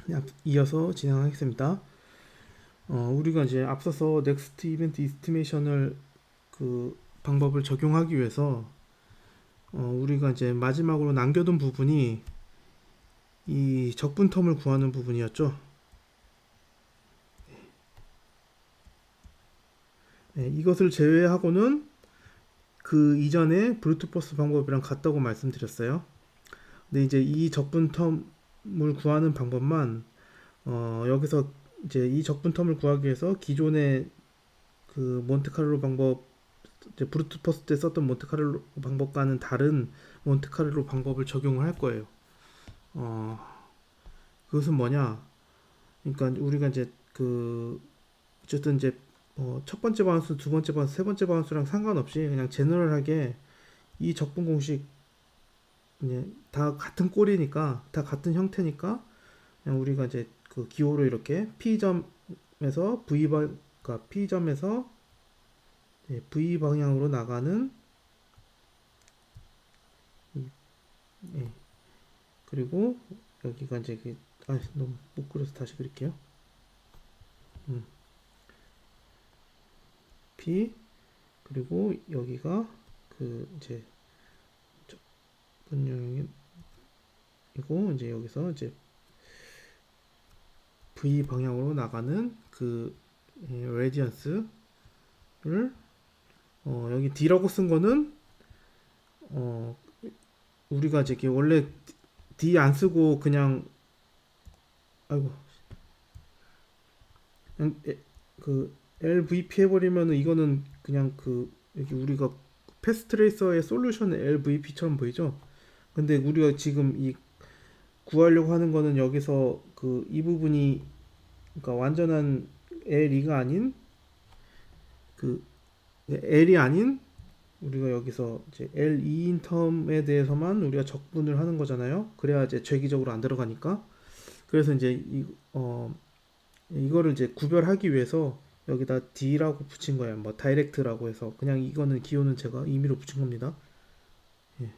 네, 이어서 진행하겠습니다. 우리가 이제 앞서서 넥스트 이벤트 이스티메이션을 그 방법을 적용하기 위해서 우리가 이제 마지막으로 남겨둔 부분이 이 적분 텀을 구하는 부분이었죠. 네, 이것을 제외하고는 그 이전에 브루트포스 방법이랑 같다고 말씀드렸어요. 근데 이제 이 적분 텀을 구하는 방법만 여기서 이제 이 적분 텀을 구하기 위해서 기존의 그 몬테카를로 방법 이제 브루트 포스 때 썼던 몬테카를로 방법과는 다른 몬테카를로 방법을 적용을 할 거예요. 어, 그것은 뭐냐? 그러니까 우리가 이제 그 어쨌든 이제 첫 번째 바운스, 두 번째 바운스, 세 번째 바운스랑 상관없이 그냥 제너럴하게 이 적분 공식 그냥 다 같은 꼴이니까 다 같은 형태니까 그냥 우리가 이제 그 기호로 이렇게 P점에서 그러니까 P점에서 V 방향으로 나가는 예, 그리고 여기가 이제 너무 못 그려서 다시 그릴게요. 음, P 그리고 여기가 그 이제 분량이고 이제 여기서 이제 V 방향으로 나가는 그 레디언스를 여기 D라고 쓴 거는 어, 우리가 이제 원래 D 안 쓰고 그냥 아이고 그냥 그 LVP 해버리면은 이거는 그냥 그 여기 우리가 패스트레이서의 솔루션 LVP처럼 보이죠? 근데 우리가 지금 이 구하려고 하는 거는 여기서 그 이 부분이 그러니까 완전한 L이가 아닌 그 L이 아닌 우리가 여기서 이제 L2인 텀에 대해서만 우리가 적분을 하는 거잖아요. 그래야 이제 죄기적으로 안 들어가니까. 그래서 이제 이거를 이제 구별하기 위해서 여기다 D라고 붙인 거예요. 뭐 다이렉트라고 해서 그냥 이거는 기호는 제가 임의로 붙인 겁니다. 예.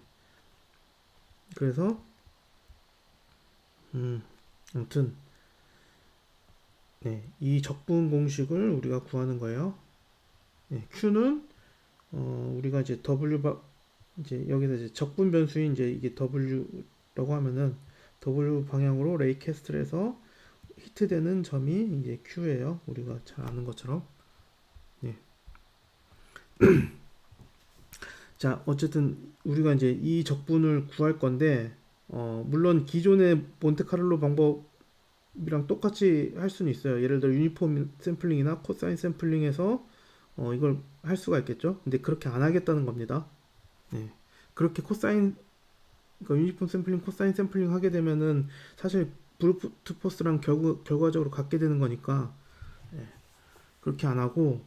그래서 아무튼 네, 이 적분 공식을 우리가 구하는 거예요. 네, Q는 우리가 이제 이제 여기서 이제 적분 변수인 이제 이게 W라고 하면은 W 방향으로 레이캐스트에서 히트되는 점이 이제 Q예요. 우리가 잘 아는 것처럼. 네. 자, 어쨌든 우리가 이제 이 적분을 구할 건데 물론 기존의 몬테카를로 방법이랑 똑같이 할 수는 있어요. 예를 들어 유니폼 샘플링이나 코사인 샘플링에서 이걸 할 수가 있겠죠. 근데 그렇게 안 하겠다는 겁니다. 네. 그렇게 그러니까 유니폼 샘플링, 코사인 샘플링 하게 되면은 사실 브루트 포스랑 결과적으로 같게 되는 거니까 그렇게 안 하고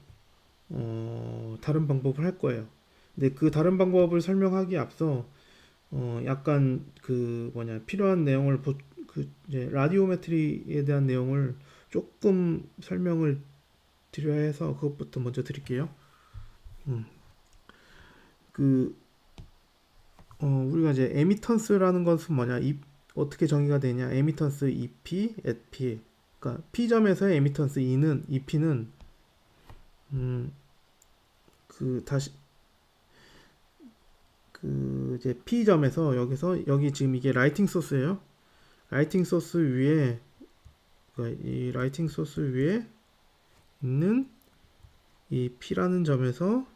다른 방법을 할 거예요. 근데 그 다른 방법을 설명하기에 앞서 약간 그 뭐냐 필요한 내용을 그 이제 라디오메트리에 대한 내용을 조금 설명을 드려야 해서 그것부터 먼저 드릴게요. 음, 그 우리가 이제 에미턴스라는 것은 뭐냐 어떻게 정의가 되냐 에미턴스 EP, at P 그러니까 P점에서의 에미턴스 E는 EP는 음, 그 다시 그 이제 P점에서 여기서 여기 지금 이게 라이팅 소스예요. 라이팅 소스 위에 그러니까 이 라이팅 소스 위에 있는 이 P라는 점에서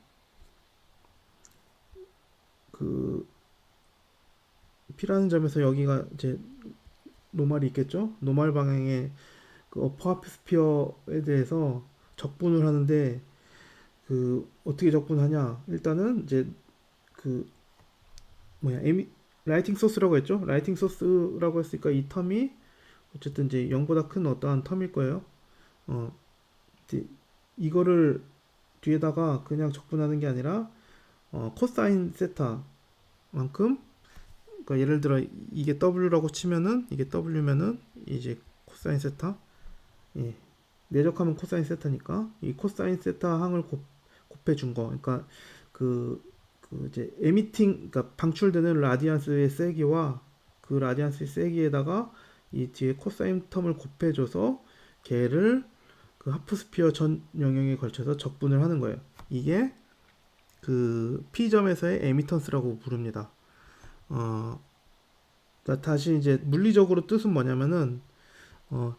그 P라는 점에서 여기가 이제 노말이 있겠죠? 노말 방향의 그 어퍼 하프스피어에 대해서 적분을 하는데 그 어떻게 적분하냐? 일단은 이제 그 뭐야 에미 라이팅 소스라고 했죠? 라이팅 소스라고 했으니까 이 텀이 어쨌든 이제 0보다 큰 어떠한 텀일 거예요. 어, 이제 이거를 뒤에다가 그냥 적분하는 게 아니라 코사인 세타만큼 그러니까 예를 들어 이게 W라고 치면은 이게 W면은 이제 코사인 세타 예. 내적하면 코사인 세타니까 이 코사인 세타 항을 곱해 준 거. 그러니까 그, 그 이제 에미팅 그러니까 방출되는 라디안스의 세기와 그 라디안스의 세기에다가 이 뒤에 코사인 텀을 곱해줘서 걔를 그 하프스피어 전 영역에 걸쳐서 적분을 하는 거예요. 이게 그 P점에서의 에미턴스라고 부릅니다. 어, 다시 이제 물리적으로 뜻은 뭐냐면은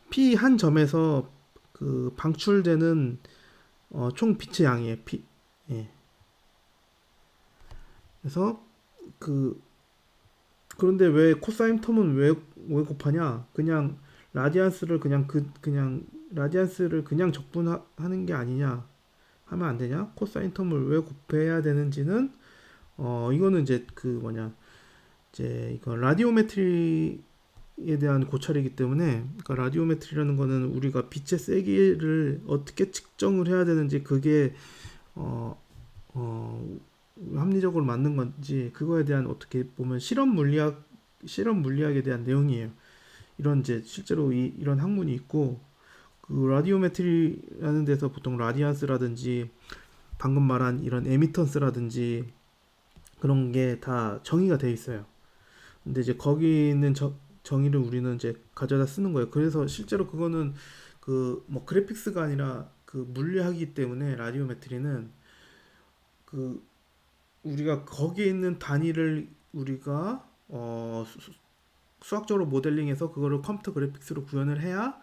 P 한 점에서 그 방출되는 총 빛의 양이에요. P. 예. 그래서 그 그런데 왜 코사인 텀은 왜 곱하냐? 그냥 라디안스를 그냥 라디안스를 그냥 적분하는 게 아니냐 하면 안 되냐? 코사인 텀을 왜 곱해야 되는지는 이거는 이제 그 뭐냐 이제 이거 라디오메트리에 대한 고찰이기 때문에 그러니까 라디오메트리라는 거는 우리가 빛의 세기를 어떻게 측정을 해야 되는지 그게 어, 어, 합리적으로 맞는 건지 그거에 대한 어떻게 보면 실험 물리학에 대한 내용이에요. 이런 이제 실제로 이런 학문이 있고 그 라디오메트리라는 데서 보통 라디안스라든지 방금 말한 이런 에미턴스라든지 그런 게 다 정의가 돼 있어요. 근데 이제 거기 있는 정의를 우리는 이제 가져다 쓰는 거예요. 그래서 실제로 그거는 그 뭐 그래픽스가 아니라 그 물리학이기 때문에 라디오메트리는 그 우리가 거기에 있는 단위를 우리가 수학적으로 모델링해서 그거를 컴퓨터 그래픽스로 구현을 해야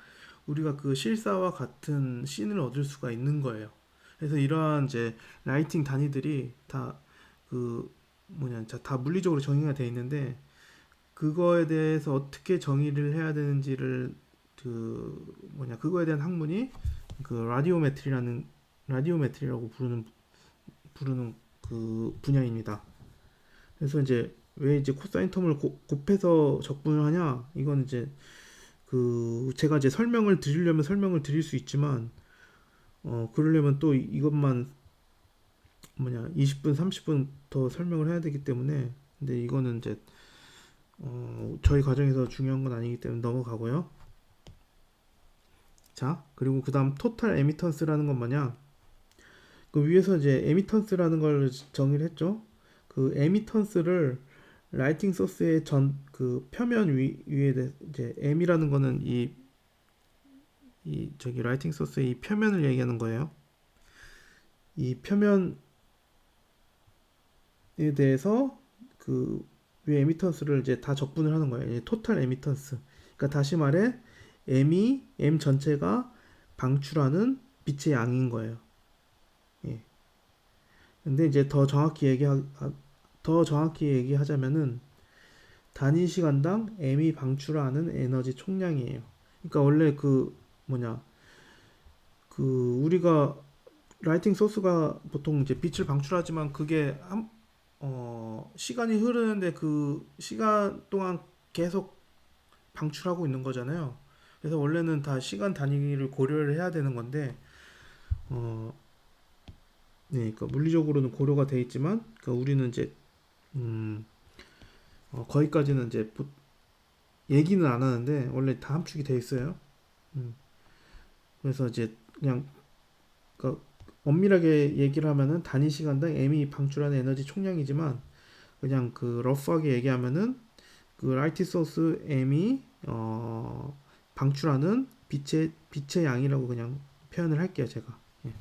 우리가 그 실사와 같은 씬을 얻을 수가 있는 거예요. 그래서 이러한 이제 라이팅 단위들이 다 그 뭐냐 다 물리적으로 정의가 돼 있는데 그거에 대해서 어떻게 정의를 해야 되는지를 그 뭐냐 그거에 대한 학문이 그 라디오메트리라고 부르는 그 분야입니다. 그래서 이제 왜 이제 코사인 텀을 곱해서 적분을 하냐? 이건 이제 그 제가 이제 설명을 드리려면 설명을 드릴 수 있지만 그러려면 또 이것만 뭐냐 20분 30분 더 설명을 해야 되기 때문에 근데 이거는 이제 저희 과정에서 중요한 건 아니기 때문에 넘어가고요. 자, 그리고 그다음 토탈 에미턴스라는 건 뭐냐? 그 위에서 이제 에미턴스라는 걸 정의를 했죠. 그 에미턴스를 라이팅 소스의 전 그 표면 위에 이제 M이라는 거는 이 저기 라이팅 소스의 이 표면을 얘기하는 거예요. 이 표면에 대해서 그 위에 에미턴스를 이제 다 적분을 하는 거예요. 토탈 에미턴스. 그러니까 다시 말해 M 전체가 방출하는 빛의 양인 거예요. 예. 근데 이제 더 정확히 얘기하자면은 단위 시간당 M이 방출하는 에너지 총량이에요. 그러니까 원래 그 뭐냐 그 우리가 라이팅 소스가 보통 이제 빛을 방출하지만 그게 시간이 흐르는데 그 시간 동안 계속 방출하고 있는 거잖아요. 그래서 원래는 다 시간 단위를 고려를 해야 되는 건데 어, 네, 그러니까 물리적으로는 고려가 돼 있지만 그러니까 우리는 이제 음, 거기까지는 이제 얘기는 안 하는데 원래 다 함축이 돼 있어요. 음, 그래서 이제 그냥 그러니까 엄밀하게 얘기를 하면은 단위 시간당 M이 방출하는 에너지 총량이지만 그냥 그 러프하게 얘기하면은 그 라이트 소스 M이 방출하는 빛의 양이라고 그냥 표현을 할게요 제가. 예.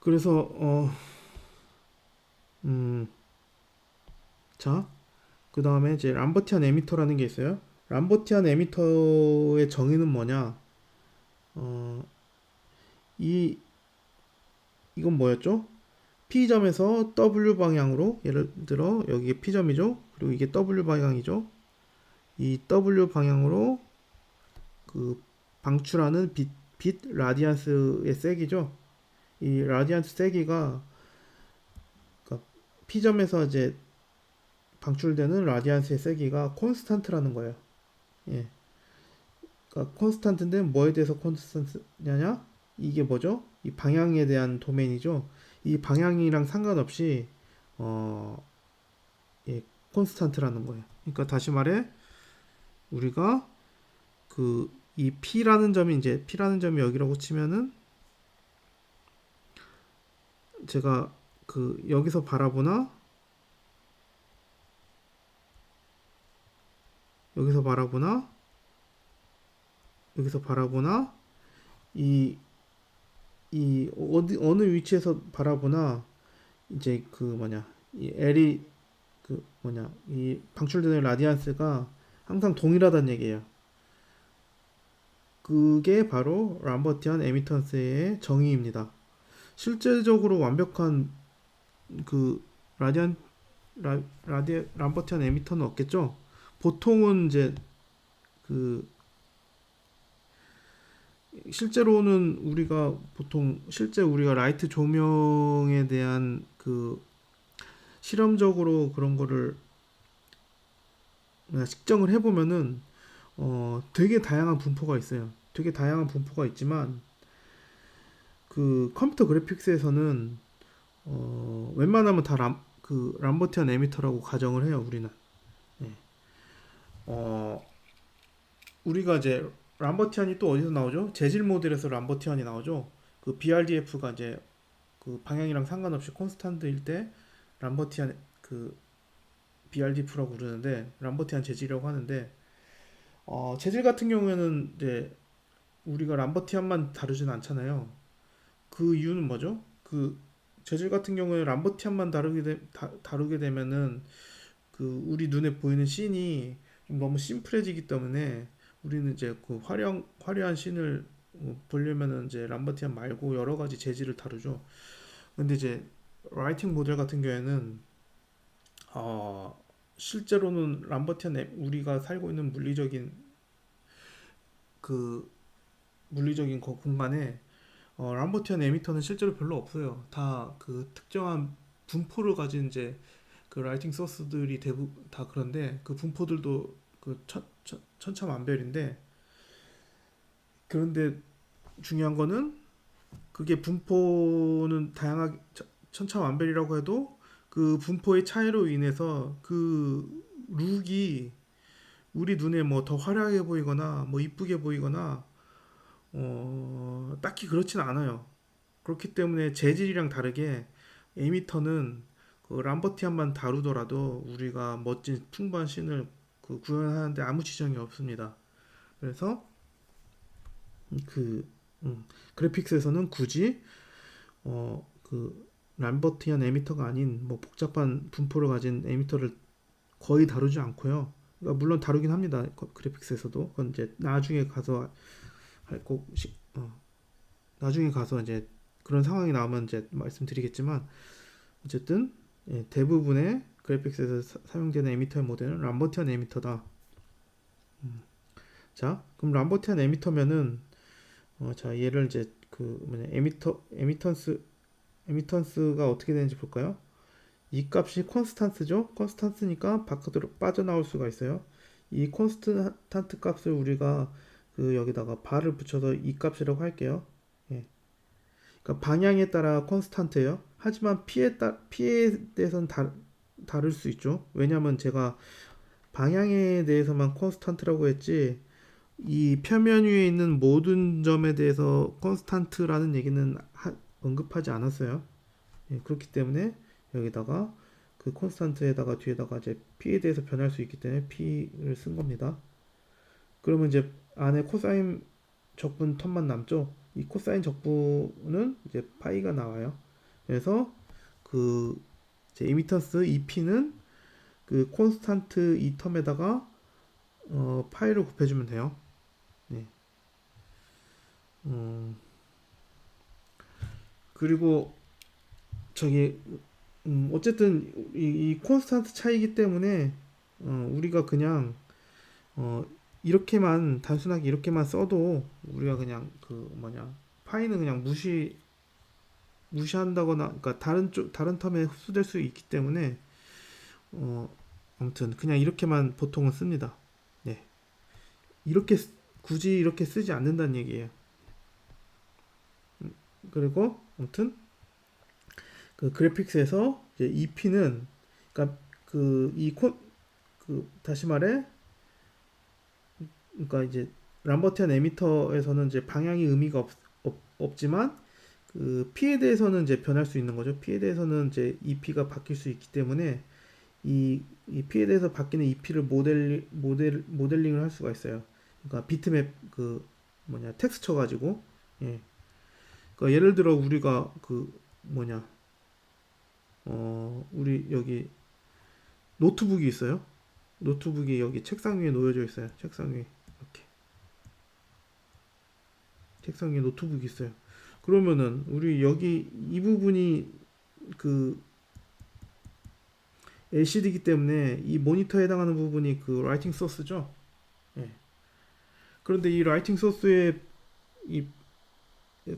그래서 음, 자, 그 다음에 이제 람버티안 에미터라는 게 있어요. 람버티안 에미터의 정의는 뭐냐? 어, 이 이건 뭐였죠? P점에서 W 방향으로 예를 들어 여기 P점이죠. 그리고 이게 W 방향이죠. 이 W 방향으로 그 방출하는 빛 라디안스의 세기죠. 이 라디안스 세기가 그러니까 P점에서 이제 방출되는 라디안스의 세기가 콘스탄트라는 거예요. 예. 그러니까 콘스탄트인데 뭐에 대해서 콘스탄트냐냐? 이게 뭐죠? 이 방향에 대한 도메인이죠. 이 방향이랑 상관없이 어, 예, 콘스탄트라는 거예요. 그러니까 다시 말해 우리가 그 이 P라는 점이 여기라고 치면은 제가 그 여기서 바라보나 여기서 바라보나 여기서 바라보나 이 어디 어느 위치에서 바라보나 이제 그 뭐냐 이 L이 그 뭐냐 이 방출되는 라디안스가 항상 동일하다는 얘기예요. 그게 바로 람버티안 에미턴스의 정의입니다. 실제적으로 완벽한 그 라디안 람버티안 에미터는 없겠죠. 보통은 이제 그 실제로는 우리가 보통 실제 우리가 라이트 조명에 대한 그 실험적으로 그런 거를 측정을 해보면은 되게 다양한 분포가 있어요. 되게 다양한 분포가 있지만 그 컴퓨터 그래픽스에서는 웬만하면 다 람버티안 에미터라고 가정을 해요. 우리는. 예. 어, 우리가 이제 람버티안이 또 어디서 나오죠? 재질 모델에서 람버티안이 나오죠. 그 BRDF가 이제 그 방향이랑 상관없이 콘스탄트일 때 람버티안 그 BRDF라고 부르는데 람버티안 재질이라고 하는데 재질 같은 경우에는 이제 우리가 람버티안만 다루진 않잖아요. 그 이유는 뭐죠? 그 재질 같은 경우에 람버티안만 다루게 되면은 그 우리 눈에 보이는 씬이 좀 너무 심플해지기 때문에 우리는 이제 그 화려한 씬을 보려면은 이제 람버티안 말고 여러 가지 재질을 다루죠. 근데 이제 라이팅 모델 같은 경우에는 실제로는 우리가 살고 있는 그 물리적인 공간에 람버티안 에미터는 실제로 별로 없어요. 다 그 특정한 분포를 가진 이제 그 라이팅 소스들이 대부분 다 그런데 그 분포들도 그 천차만별인데 그런데 중요한 거는 그게 분포는 다양하게 천차만별이라고 해도 그 분포의 차이로 인해서 그 룩이 우리 눈에 뭐 더 화려하게 보이거나 뭐 이쁘게 보이거나 딱히 그렇진 않아요. 그렇기 때문에 재질이랑 다르게 에미터는 그 람버티안만 다루더라도 우리가 멋진 풍부한 씬을 그 구현하는데 아무 지장이 없습니다. 그래서 그 그래픽스에서는 굳이 그 람버티안 에미터가 아닌 뭐 복잡한 분포를 가진 에미터를 거의 다루지 않고요. 그러니까 물론 다루긴 합니다. 그래픽스에서도 그건 이제 나중에 가서 할꼭 나중에 가서 이제 그런 상황이 나오면 이제 말씀드리겠지만 어쨌든 대부분의 그래픽스에서 사용되는 에미터의 모델은 람버티안 에미터다. 자, 그럼 람버티안 에미터면은 자 얘를 이제 그 뭐냐 에미턴스가 어떻게 되는지 볼까요? 이 값이 콘스탄트죠. 콘스탄트니까 바깥으로 빠져나올 수가 있어요. 이 콘스탄트 값을 우리가 그 여기다가 발을 붙여서 이 값이라고 할게요. 예. 그러니까 방향에 따라 콘스탄트예요. 하지만 피에 대해서는 다를 수 있죠. 왜냐하면 제가 방향에 대해서만 콘스탄트라고 했지 이 표면 위에 있는 모든 점에 대해서 콘스탄트라는 얘기는 언급하지 않았어요. 예, 그렇기 때문에 여기다가 그 콘스탄트에다가 뒤에다가 이제 p에 대해서 변할 수 있기 때문에 p를 쓴 겁니다. 그러면 이제 안에 코사인 적분 텀만 남죠. 이 코사인 적분은 이제 파이가 나와요. 그래서 그 이제 이미턴스 EP는 그 콘스탄트 이 텀에다가 파이를 곱해주면 돼요. 네. 그리고 저기 어쨌든 이 콘스탄트 차이기 때문에 우리가 그냥 이렇게만 단순하게 이렇게만 써도 우리가 그냥 그 뭐냐 파이는 그냥 무시한다거나 그러니까 다른 텀에 흡수될 수 있기 때문에 아무튼 그냥 이렇게만 보통은 씁니다. 네. 이렇게 굳이 이렇게 쓰지 않는다는 얘기예요. 그리고 아무튼 그 그래픽스에서 이제 EP는 그러니까 다시 말해 그러니까 이제 람버티안 에미터에서는 이제 방향이 의미가 없지만 그 P에 대해서는 이제 변할 수 있는 거죠. P에 대해서는 이제 EP가 바뀔 수 있기 때문에 이 PL에서 바뀌는 EP를 모델링을 할 수가 있어요. 그러니까 비트맵 그 뭐냐 텍스처 가지고 예. 그러니까 예를 들어 우리가 그 뭐냐 우리 여기 노트북이 있어요. 노트북이 여기 책상 위에 놓여져 있어요. 책상 위에 이렇게 책상 위에 노트북이 있어요. 그러면은 우리 여기 이 부분이 그 LCD이기 때문에 이 모니터에 해당하는 부분이 그 라이팅 소스죠. 예. 그런데 이 라이팅 소스에 이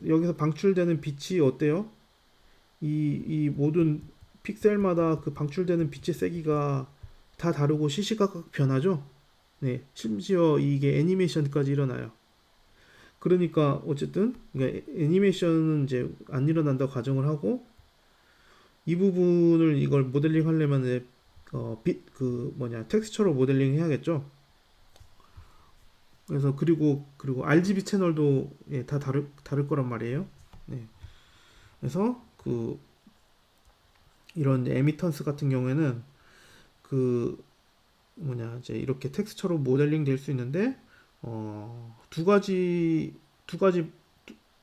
여기서 방출되는 빛이 어때요? 이 모든 픽셀마다 그 방출되는 빛의 세기가 다 다르고 시시각각 변하죠? 네. 심지어 이게 애니메이션까지 일어나요. 그러니까 어쨌든 그러니까 애니메이션은 이제 안 일어난다고 가정을 하고 이 부분을 이걸 모델링 하려면 빛그 뭐냐 텍스처로 모델링 해야겠죠. 그래서 그리고 RGB 채널도 예, 다 다를 거란 말이에요. 네. 그래서 그 이런 에미턴스 같은 경우에는 그 뭐냐 이제 이렇게 텍스처로 모델링 될 수 있는데 두 가지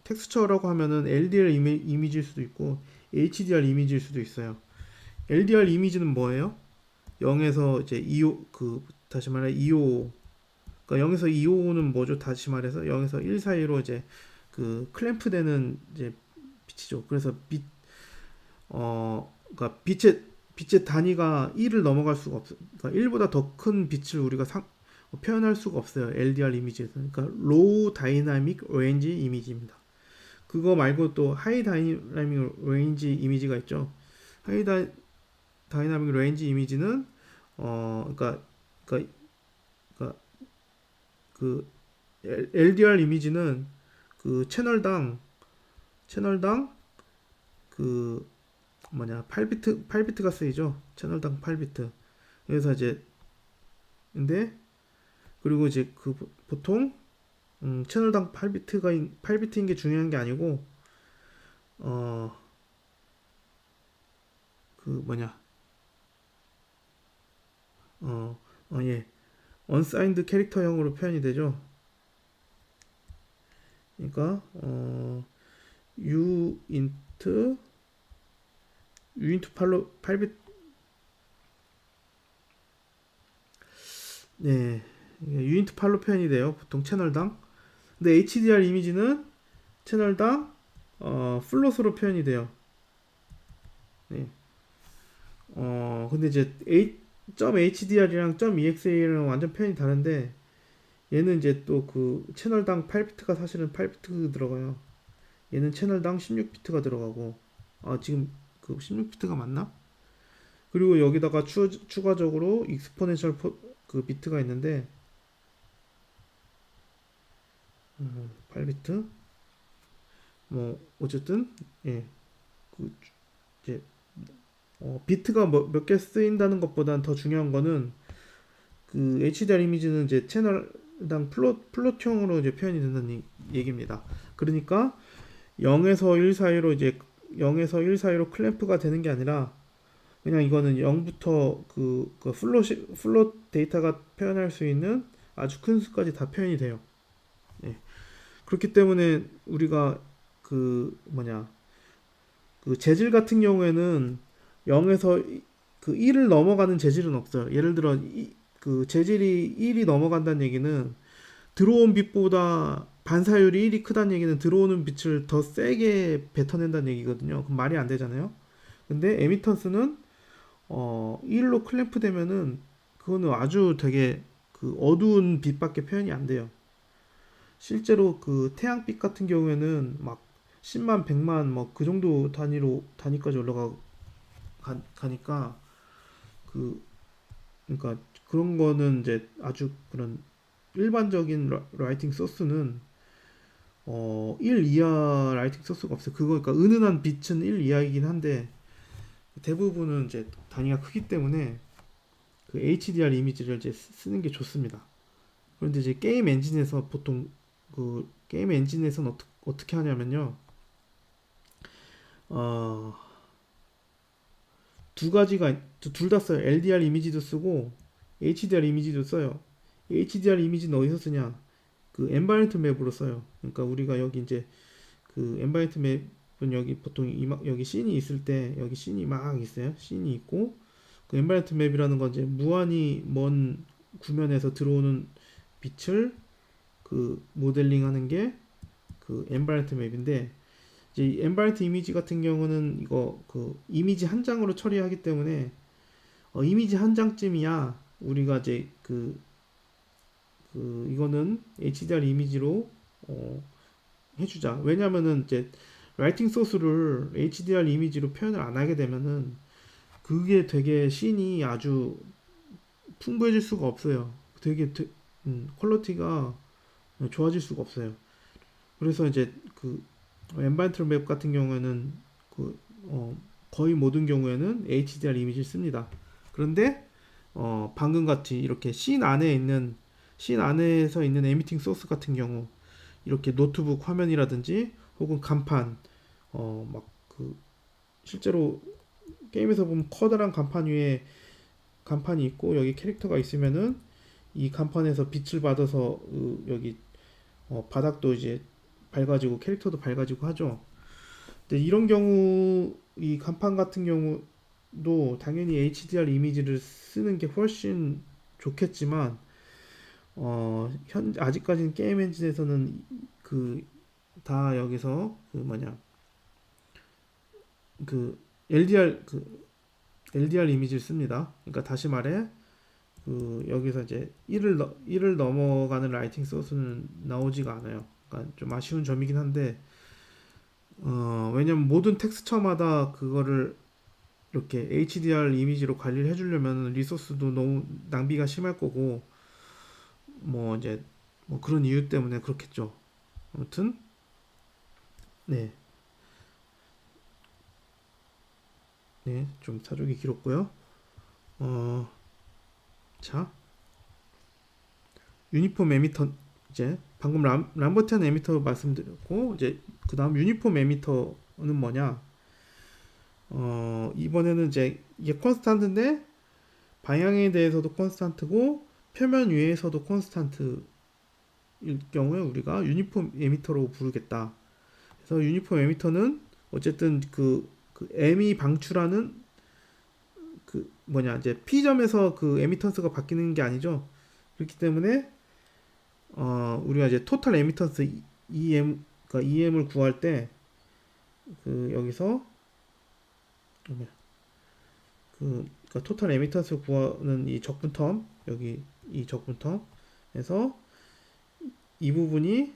텍스처라고 하면은 LDR 이미지일 수도 있고 HDR 이미지일 수도 있어요. LDR 이미지는 뭐예요? 0에서 이제 2호 그 다시 말해 2호 그러니까 0에서 2호는 뭐죠? 다시 말해서 0에서 1 사이로 이제 그 클램프 되는 이제 빛이죠. 그래서 그러니까 빛의 단위가 1을 넘어갈 수가 없어요. 그러니까 1보다 더 큰 빛을 우리가 표현할 수가 없어요. LDR 이미지에서. 그러니까 로우 다이나믹 레인지 이미지입니다. 그거 말고 또 하이 다이나믹 레인지 이미지가 있죠. 하이 다이나믹 레인지 이미지는 그러니까 그러니까, 그러니까 그 LDR 이미지는 그 채널당 그 뭐냐 8비트가 쓰이죠. 채널당 8비트. 그래서 이제 근데 그리고 이제 그 보통 채널당 8비트인 게 중요한 게 아니고 그 뭐냐 예 언사인드 캐릭터형으로 표현이 되죠. 그러니까 u 인트 팔로 8비트 네 유인트 팔로 표현이 돼요. 보통 채널당. 근데 HDR 이미지는 채널당 플롯으로 표현이 돼요. 네. 근데 이제 .hdr이랑 .exa랑 완전 표현이 다른데 얘는 이제 또 그 채널당 8비트가 사실은 8비트 들어가요. 얘는 채널당 16비트가 들어가고 지금 그 16비트가 맞나? 그리고 여기다가 추가적으로 익스포넨셜 그 비트가 있는데 8비트 뭐 어쨌든 예. 그 이제 비트가 몇 개 쓰인다는 것보단 더 중요한 거는 그 HDR 이미지는 이제 채널당 플롯형으로 이제 표현이 된다는 얘기입니다. 그러니까 0에서 1 사이로 이제 0에서 1 사이로 클램프가 되는 게 아니라 그냥 이거는 0부터 그 플롯 데이터가 표현할 수 있는 아주 큰 수까지 다 표현이 돼요. 예. 그렇기 때문에 우리가 그 뭐냐 그 재질 같은 경우에는 0에서 그 1을 넘어가는 재질은 없어요. 예를 들어 그 재질이 1이 넘어간다는 얘기는 들어온 빛보다 반사율이 1이 크다는 얘기는 들어오는 빛을 더 세게 뱉어낸다는 얘기거든요. 그럼 말이 안 되잖아요. 근데 에미턴스는 1로 클램프 되면은 그거는 아주 되게 그 어두운 빛밖에 표현이 안 돼요. 실제로 그 태양빛 같은 경우에는 막 10만, 100만 뭐 그 정도 단위까지 가니까 그 그러니까 그런 거는 이제 아주 그런 일반적인 라이팅 소스는 1 이하 라이팅 소스가 없어요. 그거 그러니까 은은한 빛은 1 이하이긴 한데 대부분은 이제 단위가 크기 때문에 그 HDR 이미지를 이제 쓰는 게 좋습니다. 그런데 이제 게임 엔진에서 보통 그 게임 엔진에서는 어떻게 하냐면요. 어, 두 가지가 둘 다 써요. LDR 이미지도 쓰고 HDR 이미지도 써요. HDR 이미지는 어디서 쓰냐? 그 엔바이런트 맵으로 써요. 그러니까 우리가 여기 이제 그 엔바이런트 맵은 여기 보통 여기 씬이 있을 때 여기 씬이 막 있어요. 씬이 있고 그 엔바이런트 맵이라는 건 이제 무한히 먼 구면에서 들어오는 빛을 그 모델링하는 게 그 엔바이런트 맵인데 이제 엔바이런트 이미지 같은 경우는 이거 그 이미지 한 장으로 처리하기 때문에 이미지 한 장쯤이야 우리가 이제 이거는 HDR 이미지로 해주자. 왜냐면은 이제 라이팅 소스를 HDR 이미지로 표현을 안 하게 되면은 그게 되게 씬이 아주 풍부해질 수가 없어요. 되게 퀄리티가 좋아질 수가 없어요. 그래서 이제 그 엔바이런트 맵 같은 경우에는 거의 모든 경우에는 HDR 이미지를 씁니다. 그런데 방금 같이 이렇게 씬 안에서 있는 에미팅 소스 같은 경우 이렇게 노트북 화면이라든지 혹은 간판 막 그 실제로 게임에서 보면 커다란 간판 위에 간판이 있고 여기 캐릭터가 있으면은 이 간판에서 빛을 받아서 여기 바닥도 이제 밝아지고 캐릭터도 밝아지고 하죠. 근데 이런 경우 이 간판 같은 경우도 당연히 HDR 이미지를 쓰는 게 훨씬 좋겠지만 아직까지는 게임 엔진에서는 그 다 여기서 그 LDR 이미지를 씁니다. 그러니까 다시 말해 여기서 이제 1을 넘어가는 라이팅 소스는 나오지가 않아요. 그러니까 좀 아쉬운 점이긴 한데 왜냐면 모든 텍스처마다 그거를 이렇게 HDR 이미지로 관리를 해주려면 리소스도 너무 낭비가 심할 거고 뭐 이제 뭐 그런 이유 때문에 그렇겠죠. 아무튼 네, 네, 좀 사족이 길었고요. 어, 자, 유니폼 에미터 이제 방금 람버티안 에미터 말씀드렸고 이제 그 다음 유니폼 에미터는 뭐냐? 이번에는 이제 이게 콘스탄트인데 방향에 대해서도 콘스탄트고 표면 위에서도 콘스탄트일 경우에 우리가 유니폼 에미터로 부르겠다. 그래서 유니폼 에미터는 어쨌든 그 M이 방출하는 이제 P점에서 그 에미턴스가 바뀌는 게 아니죠. 그렇기 때문에 우리가 이제 토탈 에미턴스 EM 그러니까 EM을 구할 때 여기서 그러니까 토탈 에미턴스 구하는 이 적분 텀 여기 이 적분 텀에서 이 부분이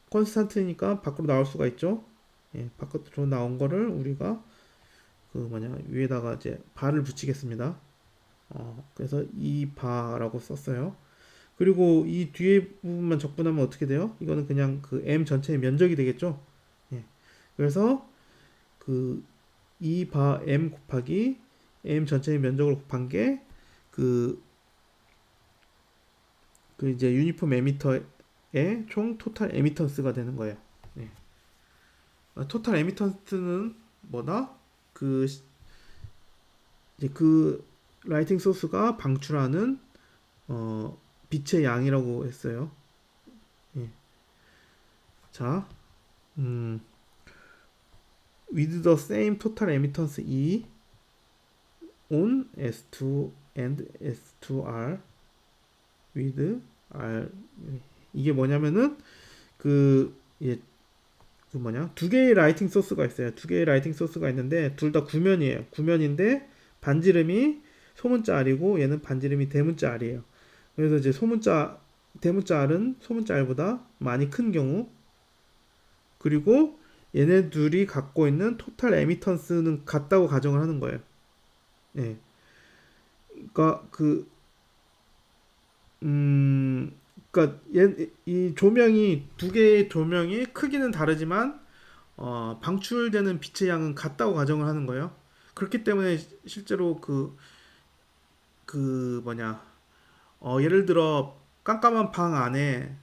콘스탄트니까 밖으로 나올 수가 있죠. 예, 밖으로 나온 거를 우리가 위에다가 이제 바를 붙이겠습니다. 그래서 이 바라고 썼어요. 그리고 이 뒤에 부분만 적분하면 어떻게 돼요? 이거는 그냥 그 M 전체의 면적이 되겠죠. 예. 그래서 그 이 바 M 곱하기 M 전체의 면적을 곱한 게 이제 유니폼 에미터의 총 토탈 에미턴스가 되는 거예요. 예. 토탈 에미턴스는 뭐다? 이제 라이팅 소스가 방출하는 빛의 양이라고 했어요. 예. 자, with the same total emittance E on S2 and S2R with R 이게 뭐냐면은 예, 두 개의 라이팅 소스가 있어요. 두 개의 라이팅 소스가 있는데 둘 다 구면이에요. 구면인데 반지름이 소문자 R이고 얘는 반지름이 대문자 R이에요. 그래서 이제 대문자 R은 소문자 R보다 많이 큰 경우 그리고 얘네 둘이 갖고 있는 토탈 에미턴스는 같다고 가정을 하는 거예요. 예. 그러니까 그러니까 이 조명이 두 개의 조명이 크기는 다르지만 방출되는 빛의 양은 같다고 가정을 하는 거예요. 그렇기 때문에 실제로 예를 들어 깜깜한 방 안에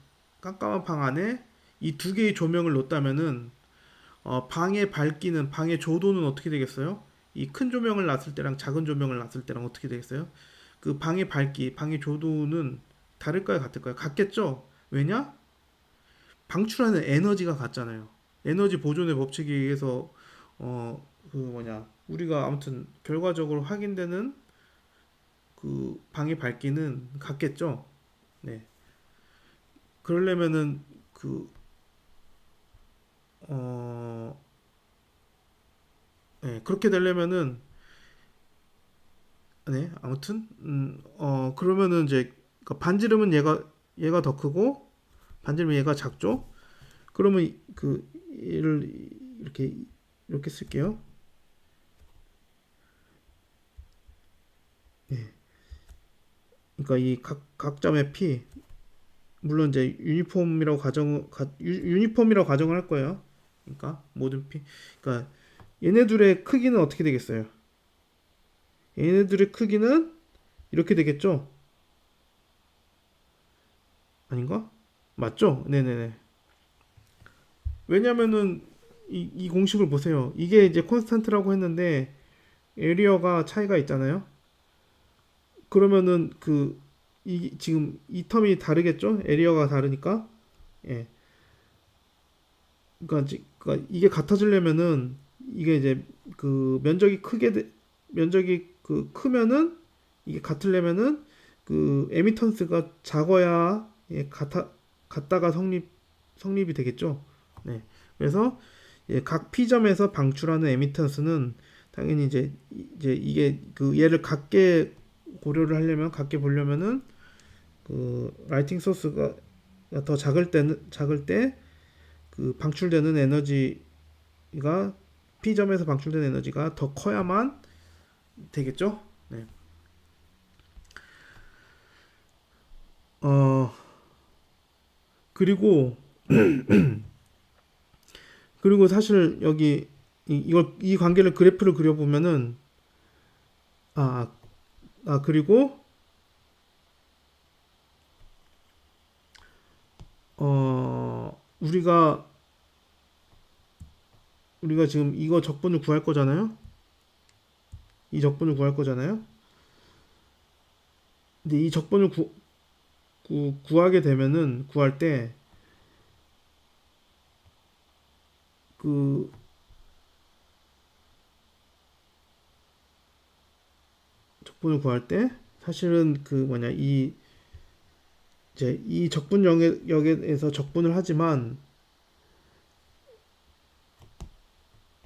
이 두 개의 조명을 놓다면은 방의 밝기는 방의 조도는 어떻게 되겠어요? 이 큰 조명을 놨을 때랑 작은 조명을 놨을 때랑 어떻게 되겠어요? 그 방의 밝기, 방의 조도는 다를까요, 같을까요? 같겠죠? 왜냐? 방출하는 에너지가 같잖아요. 에너지 보존의 법칙에 의해서 그 뭐냐 우리가 아무튼 결과적으로 확인되는 그 방의 밝기는 같겠죠. 네. 그러려면은 그 어, 네, 그렇게 되려면은 네, 아무튼 그러면은 이제 그 반지름은 얘가 더 크고 반지름은 얘가 작죠. 그러면 그 얘를 이렇게 쓸게요. 네. 그러니까 이 각 점의 p 물론 이제 유니폼이라고 가정을 할 거예요. 그러니까 모든 p 그러니까 얘네들의 크기는 어떻게 되겠어요? 얘네들의 크기는 이렇게 되겠죠? 아닌가? 맞죠? 네네네. 왜냐면은 이 공식을 보세요. 이게 이제 콘스탄트라고 했는데 에리어가 차이가 있잖아요. 그러면은 지금 이 텀이 다르겠죠? 에리어가 다르니까. 예. 그러니까 이게 같아지려면은 이게 이제 그 면적이 크면은 이게 같으려면은 그 에미턴스가 작아야 같다가 성립이 되겠죠. 네. 그래서 각 P점에서 방출하는 에미턴스는 당연히 이제 이게 그 얘를 같게 보려면은 그 라이팅 소스가 더 작을 때 그 방출되는 에너지가 P점에서 방출되는 에너지가 더 커야만 되겠죠? 네. 어, 그리고 사실 여기 이 관계를 그래프를 그려보면은 아, 그리고 우리가 지금 이거 적분을 구할 거잖아요. 이 적분을 구할 거잖아요. 근데 이 적분을 구하게 되면은 구할 때 그 적분을 구할 때 사실은 그 뭐냐 이제 이 적분 영역에서 적분을 하지만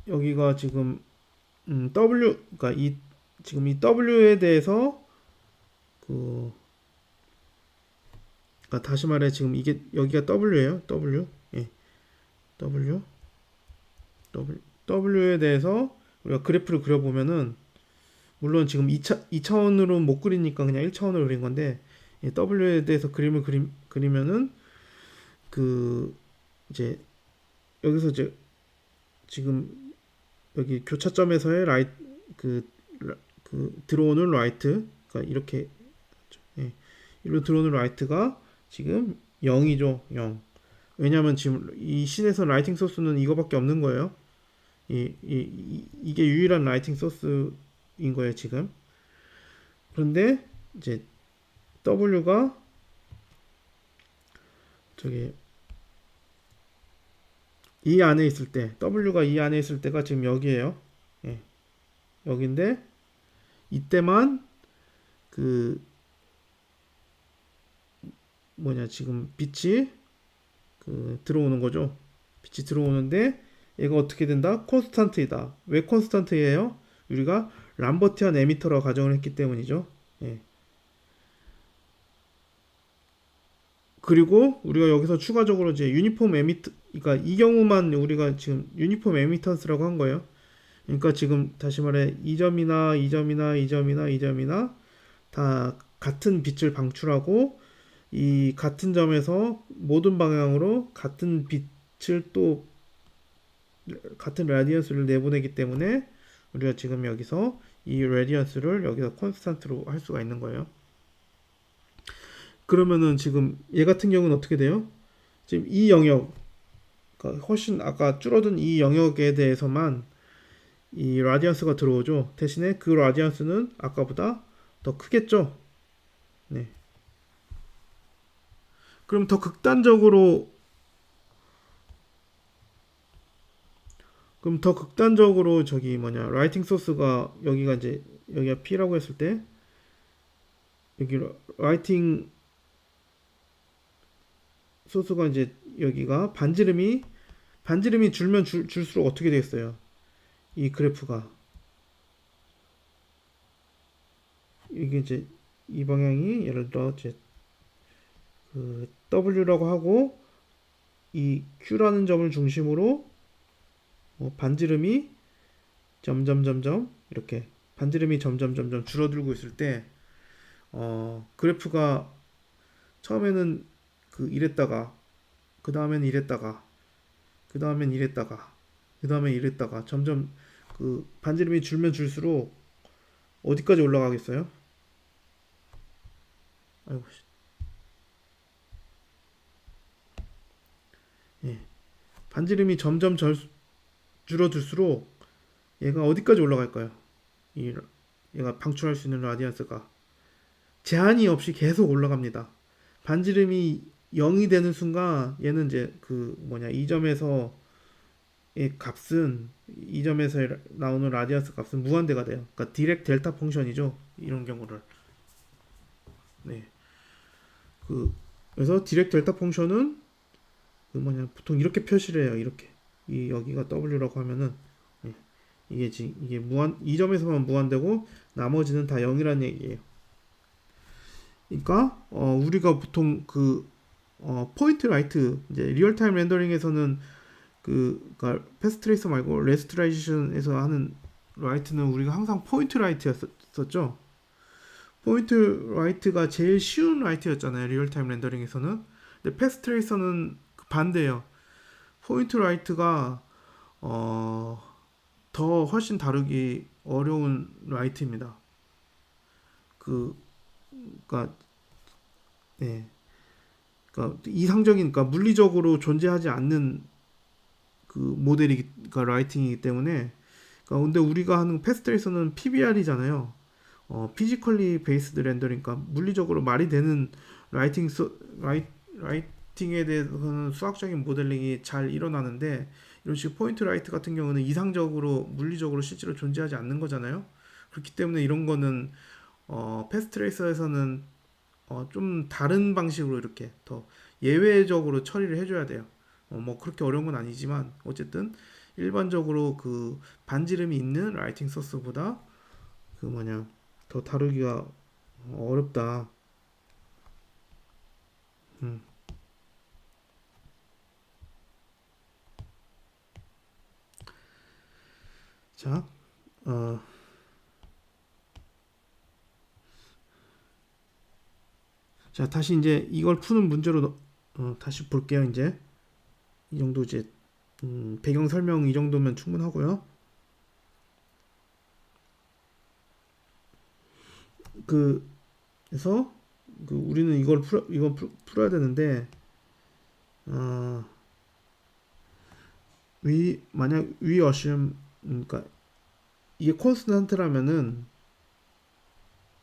여기가 지금 그러니까 지금 이 W에 대해서 그 그러니까 다시 말해 지금 이게 여기가 W예요. W. 예. W. W에 대해서 우리가 그래프를 그려보면은 물론 지금 2차원으로 못 그리니까 그냥 1차원으로 그린 건데 W에 대해서 그림을 그리면은 그 이제 여기서 이제 지금 여기 교차점에서의 그, 들어오는 라이트 그러니까 이렇게 예, 이로 들어오는 라이트가 지금 0이죠. 0. 왜냐면 지금 이 씬에서 라이팅 소스는 이거밖에 없는 거예요. 이게 유일한 라이팅 소스인 거예요, 지금. 그런데 이제 W가 저기 이 안에 있을 때 W가 이 안에 있을 때가 지금 여기에요. 예, 여기인데 이때만 그 뭐냐 지금 빛이 들어오는 거죠. 빛이 들어오는데 얘가 어떻게 된다? 콘스탄트이다. 왜 콘스탄트예요? 우리가 람버티안 에미터라고 가정을 했기 때문이죠. 예. 그리고 우리가 여기서 추가적으로 이제 유니폼 에미터, 그러니까 이 경우만 우리가 지금 유니폼 에미턴스라고 한 거예요. 그러니까 지금 다시 말해 이 점이나 이 점이나 이 점이나 이 점이나 다 같은 빛을 방출하고 이 같은 점에서 모든 방향으로 같은 빛을 또 같은 라디언스를 내보내기 때문에 우리가 지금 여기서 이 라디언스를 여기서 콘스탄트로 할 수가 있는 거예요. 그러면은 지금 얘 같은 경우는 어떻게 돼요? 지금 이 영역, 그러니까 훨씬 아까 줄어든 이 영역에 대해서만 이 라디언스가 들어오죠. 대신에 그 라디언스는 아까보다 더 크겠죠. 네. 그럼 더 극단적으로 저기 뭐냐 라이팅 소스가 여기가 이제 여기가 P라고 했을 때 여기 라이팅 소스가 이제 여기가 반지름이 줄수록 어떻게 되겠어요? 이 그래프가 이게 이제 이 방향이 예를 들어 이제 그 W라고 하고 이 Q라는 점을 중심으로 반지름이 점점점점 이렇게 반지름이 점점점점 줄어들고 있을 때 그래프가 처음에는 그 이랬다가 그 다음엔 이랬다가 그 다음엔 이랬다가 그 다음에 이랬다가 점점 그 반지름이 줄면 줄수록 어디까지 올라가겠어요? 아이고 예. 반지름이 점점 줄어들수록 얘가 어디까지 올라갈까요? 얘가 방출할 수 있는 라디언스가 제한이 없이 계속 올라갑니다. 반지름이 0이 되는 순간 얘는 이제 그 뭐냐 이 점에서 의 값은 이 점에서 나오는 라디언스 값은 무한대가 돼요. 그러니까 디렉 델타 펑션이죠. 이런 경우를. 네. 그래서 디렉 델타 펑션은 그 뭐냐 보통 이렇게 표시를 해요. 이렇게 이 여기가 W라고 하면은 예, 이게 무한 이 점에서만 무한대고 나머지는 다 0이라는 얘기예요. 그러니까 우리가 보통 포인트 라이트 이제 리얼타임 렌더링에서는 그러니까 패스 트레이서 말고 레스트라이제이션에서 하는 라이트는 우리가 항상 포인트 라이트였었죠. 포인트 라이트가 제일 쉬운 라이트였잖아요. 리얼타임 렌더링에서는. 근데 패스 트레이서는 반대예요. 포인트 라이트가 더 훨씬 다루기 어려운 라이트입니다. 그러니까 네. 그러니까 이상적인 그러니까 물리적으로 존재하지 않는 그 모델이 그러니까 라이팅이기 때문에 그러니까 근데 우리가 하는 패스트레이서는 PBR이잖아요. 피지컬리 베이스드 렌더링 그러니까 물리적으로 말이 되는 라이팅에 대해서는 수학적인 모델링이 잘 일어나는데 이런 식의 포인트 라이트 같은 경우는 이상적으로 물리적으로 실제로 존재하지 않는 거잖아요. 그렇기 때문에 이런 거는 패스트레이서에서는 좀 다른 방식으로 이렇게 더 예외적으로 처리를 해줘야 돼요. 뭐 그렇게 어려운 건 아니지만 어쨌든 일반적으로 그 반지름이 있는 라이팅 소스보다 그 뭐냐 더 다루기가 어렵다. 음. 자, 어, 자 다시 이제 이걸 푸는 문제로 다시 볼게요. 이제 이 정도 이제 배경 설명 이 정도면 충분하고요. 그래서 우리는 이걸 풀어야 되는데 어, 만약 위 assume 그러니까 이게 콘스탄트라면은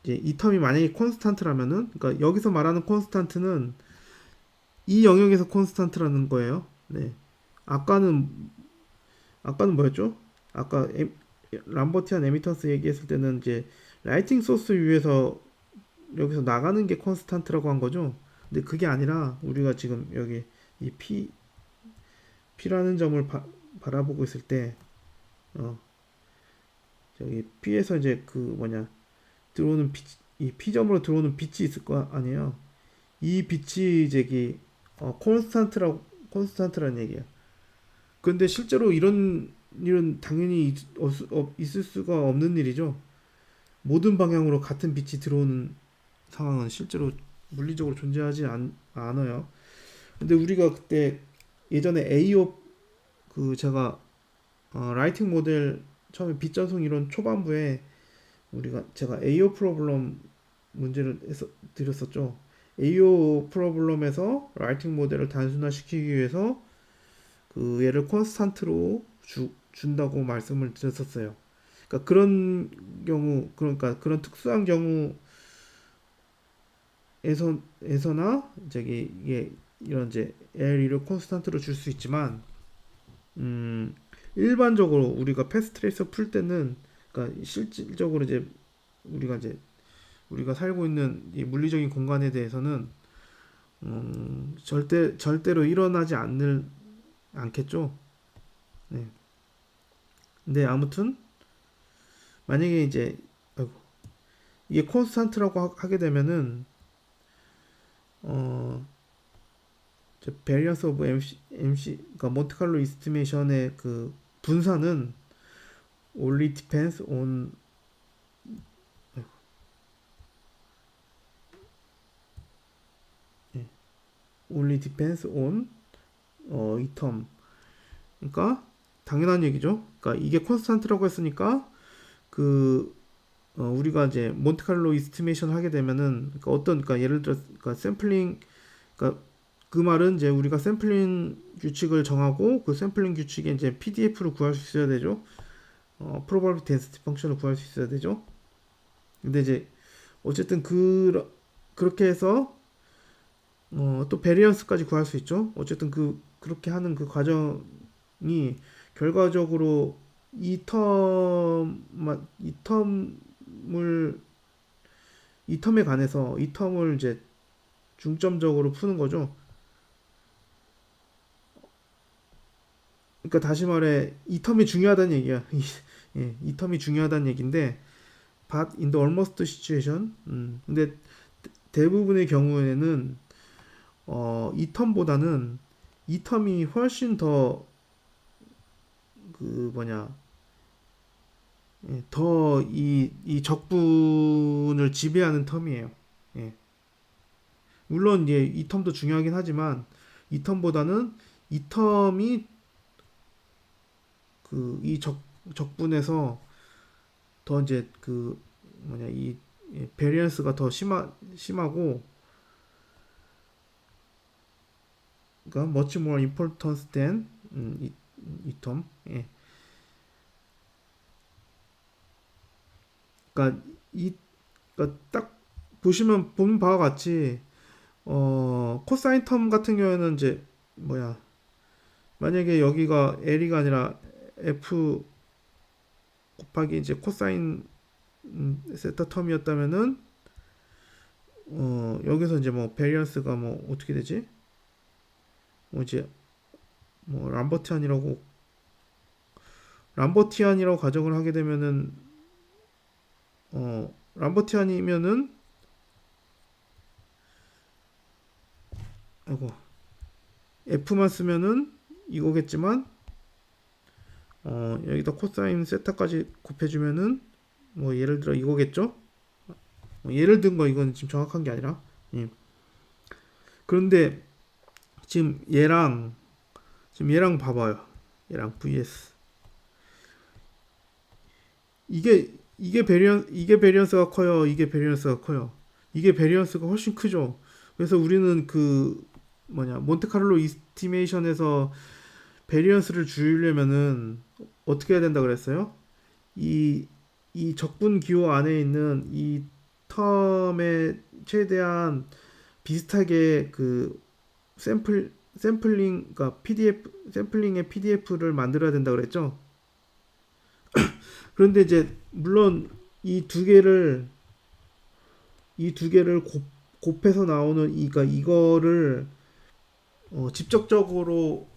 이제 이 텀이 만약에 콘스탄트라면은 그러니까 여기서 말하는 콘스탄트는 이 영역에서 콘스탄트라는 거예요. 네. 아까는 뭐였죠? 아까 람버티안 에미턴스 얘기했을 때는 이제 라이팅 소스 위에서 여기서 나가는 게 콘스탄트라고 한 거죠. 근데 그게 아니라 우리가 지금 여기 이 P라는 점을 바라보고 있을 때 저기 P에서 이제 그 뭐냐 들어오는 이 P점으로 들어오는 빛이 있을 거 아니에요. 이 빛이 저기 콘스탄트라는 얘기예요. 근데 실제로 이런 일은 당연히 있을 수가 없는 일이죠. 모든 방향으로 같은 빛이 들어오는 상황은 실제로 물리적으로 존재하지 않아요. 근데 우리가 그때 예전에 AO 제가 라이팅 모델 처음에 빛 전송 이론 초반부에 제가 AO 프로블럼 문제를 드렸었죠. AO 프로블럼에서 라이팅 모델을 단순화시키기 위해서 얘를 콘스탄트로 준다고 말씀을 드렸었어요. 그러니까 그런 경우, 그러니까 그런 특수한 경우에서나 저기 이게 이런 이제 L2를 콘스탄트로 줄 수 있지만, 음, 일반적으로 우리가 패스 트레이서 풀 때는, 그러니까 실질적으로 이제 우리가 살고 있는 이 물리적인 공간에 대해서는 절대로 일어나지 않겠죠. 네. 근데 아무튼 만약에 이제 아이고, 이게 콘스탄트라고 하게 되면은 어 베리언스 오브 그러니까 몬테칼로 이스티메이션의 그 분산은 only depends on 예, only depends on 이 텀. 그러니까 당연한 얘기죠. 그러니까 이게 콘스탄트라고 했으니까 그 우리가 이제 몬테칼로 이스티메이션 하게 되면은 그러니까 그러니까 예를 들어 그러니까 샘플링, 그러니까 그 말은 이제 우리가 샘플링 규칙을 정하고 그 샘플링 규칙에 이제 PDF를 구할 수 있어야 되죠. probability density 펑션을 구할 수 있어야 되죠. 근데 이제 어쨌든 그렇게 해서 또 베리언스까지 구할 수 있죠. 어쨌든 그렇게 하는 그 과정이 결과적으로 이 텀을 이 텀에 관해서 이 텀을 이제 중점적으로 푸는 거죠. 그러니까 다시 말해 이 텀이 중요하다는 얘기야. 예, 이 텀이 중요하다는 얘기인데 but in the almost situation 근데 대부분의 경우에는 이 텀보다는 이 텀이 훨씬 더 그 뭐냐 더 이 적분을 지배하는 텀이에요. 예. 물론 이제 이 텀도 중요하긴 하지만 이 텀보다는 이 텀이 그 이 적분에서 더 이제 그 뭐냐 이 베리언스가 더 심하고 그러니까 much more importance than 이 텀. 예. 그러니까 그러니까 딱 보면 바와 같이 코사인 텀 같은 경우에는 이제 뭐야 만약에 여기가 L이가 아니라 F 곱하기 이제 코사인 세타 텀이었다면은 여기서 이제 뭐 베리언스가 뭐 어떻게 되지? 뭐 이제 뭐 람버티안이라고 가정을 하게 되면은 람버티안이면은 아이고 F만 쓰면은 이거겠지만 여기다 코사인 세타까지 곱해주면은 뭐 예를 들어 이거겠죠? 예를 든 거 이건 지금 정확한 게 아니라 예. 그런데 지금 얘랑 봐봐요. 얘랑 vs 이게 베리언스가 커요. 이게 베리언스가 커요. 이게 베리언스가 훨씬 크죠. 그래서 우리는 그 뭐냐 몬테카를로 이스티메이션에서 베리언스를 줄이려면은 어떻게 해야 된다 그랬어요? 이, 이 적분 기호 안에 있는 이 텀에 최대한 비슷하게 그 샘플링, 그러니까 PDF, 샘플링의 PDF를 만들어야 된다 그랬죠? 그런데 이제, 물론 이 두 개를 곱해서 나오는, 그러니까 이거를, 직접적으로,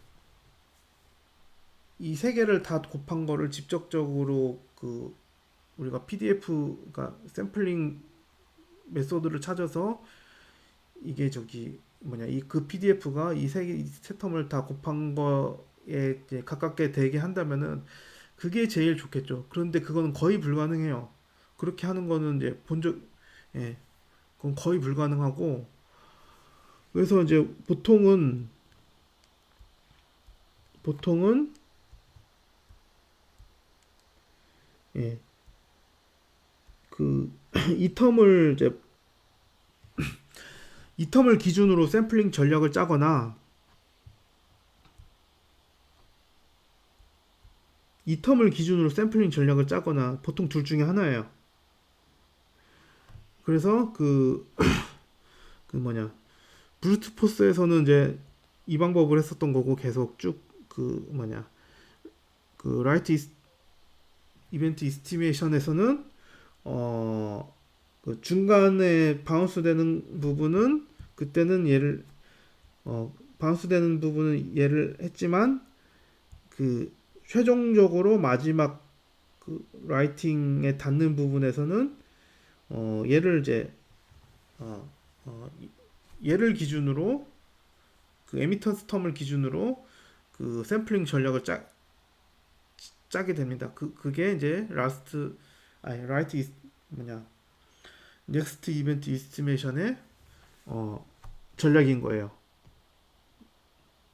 이 세 개를 다 곱한 거를 직접적으로 우리가 PDF, 그러니까 샘플링 메소드를 찾아서 이게 저기 뭐냐 이 그 PDF가 이세 텀을 다 곱한 거에 이제 가깝게 되게 한다면은 그게 제일 좋겠죠. 그런데 그거는 거의 불가능해요. 그렇게 하는 거는 이제 예, 그건 거의 불가능하고 그래서 이제 보통은 예, 그 이 텀을 이제 이 텀을 기준으로 샘플링 전략을 짜거나 이 텀을 기준으로 샘플링 전략을 짜거나 보통 둘 중에 하나예요. 그래서 그 뭐냐 브루트 포스에서는 이제 이 방법을 했었던 거고 계속 쭉 그 뭐냐 그 라이트 이벤트 이스티메이션에서는 그 중간에 바운스 되는 부분은 그때는 얘를 바운스 되는 부분은 얘를 했지만 그 최종적으로 마지막 그 라이팅에 닿는 부분에서는 얘를 이제 어, 어, 얘를 기준으로 그 에미턴스 텀을 기준으로 그 샘플링 전략을 짜게 됩니다. 그게 이제 라이트 뭐냐 넥스트 이벤트 이스티메이션의 전략인 거예요.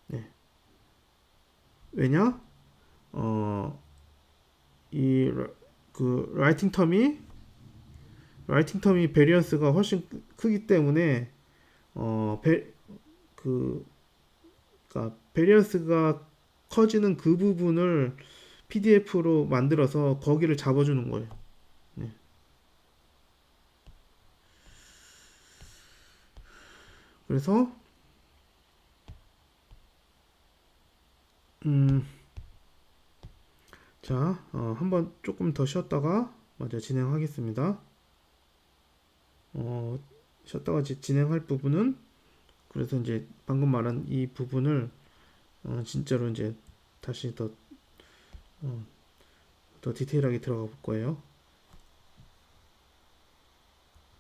네. 왜냐? 이 그 라이팅 텀이 베리언스가 훨씬 크기 때문에 어, 베, 그 그러니까 베리언스가 커지는 그 부분을 PDF로 만들어서 거기를 잡아주는 거예요. 네. 그래서 음, 자, 한번 조금 더 쉬었다가 먼저 진행하겠습니다. 쉬었다가 진행할 부분은 그래서 이제 방금 말한 이 부분을 진짜로 이제 다시 더 디테일하게 들어가 볼 거예요.